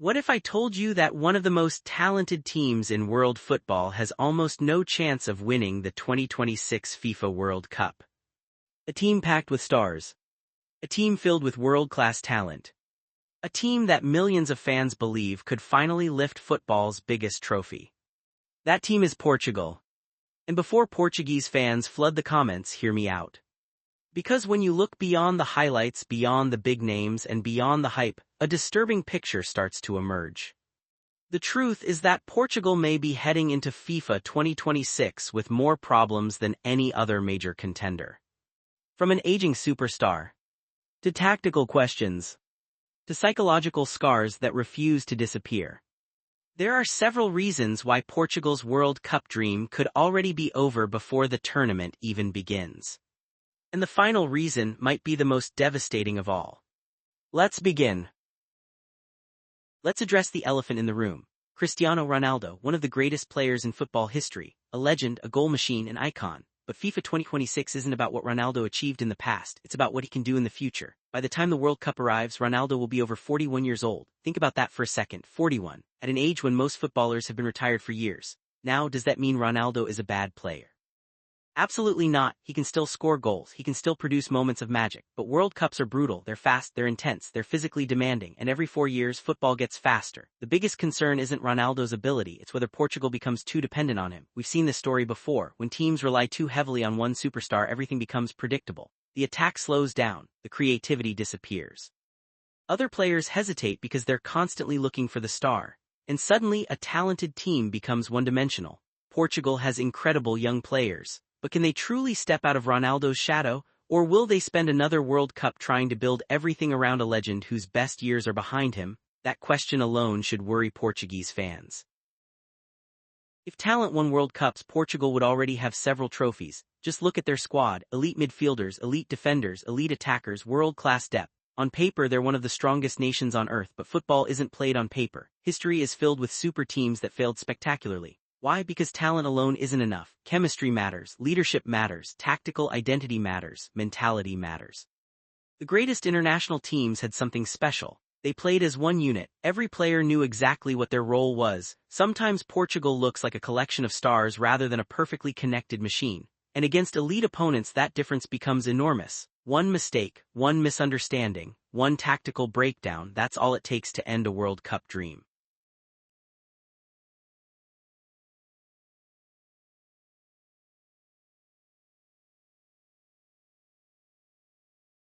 What if I told you that one of the most talented teams in world football has almost no chance of winning the 2026 FIFA World Cup? A team packed with stars. A team filled with world-class talent. A team that millions of fans believe could finally lift football's biggest trophy. That team is Portugal. And before Portuguese fans flood the comments, hear me out. Because when you look beyond the highlights, beyond the big names, and beyond the hype, a disturbing picture starts to emerge. The truth is that Portugal may be heading into FIFA 2026 with more problems than any other major contender. From an aging superstar, to tactical questions, to psychological scars that refuse to disappear. There are several reasons why Portugal's World Cup dream could already be over before the tournament even begins. And the final reason might be the most devastating of all. Let's begin. Let's address the elephant in the room. Cristiano Ronaldo, one of the greatest players in football history, a legend, a goal machine, an icon. But FIFA 2026 isn't about what Ronaldo achieved in the past, it's about what he can do in the future. By the time the World Cup arrives, Ronaldo will be over 41 years old. Think about that for a second, 41, at an age when most footballers have been retired for years. Now, does that mean Ronaldo is a bad player? Absolutely not. He can still score goals, he can still produce moments of magic. But World Cups are brutal, they're fast, they're intense, they're physically demanding, and every 4 years football gets faster. The biggest concern isn't Ronaldo's ability, it's whether Portugal becomes too dependent on him. We've seen this story before. When teams rely too heavily on one superstar, everything becomes predictable. The attack slows down, the creativity disappears. Other players hesitate because they're constantly looking for the star. And suddenly, a talented team becomes one-dimensional. Portugal has incredible young players. But can they truly step out of Ronaldo's shadow, or will they spend another World Cup trying to build everything around a legend whose best years are behind him? That question alone should worry Portuguese fans. If talent won World Cups, Portugal would already have several trophies. Just look at their squad: elite midfielders, elite defenders, elite attackers, world-class depth. On paper, they're one of the strongest nations on earth, but football isn't played on paper. History is filled with super teams that failed spectacularly. Why? Because talent alone isn't enough. Chemistry matters, leadership matters, tactical identity matters, mentality matters. The greatest international teams had something special. They played as one unit. Every player knew exactly what their role was. Sometimes Portugal looks like a collection of stars rather than a perfectly connected machine. And against elite opponents, that difference becomes enormous. One mistake, one misunderstanding, one tactical breakdown, that's all it takes to end a World Cup dream.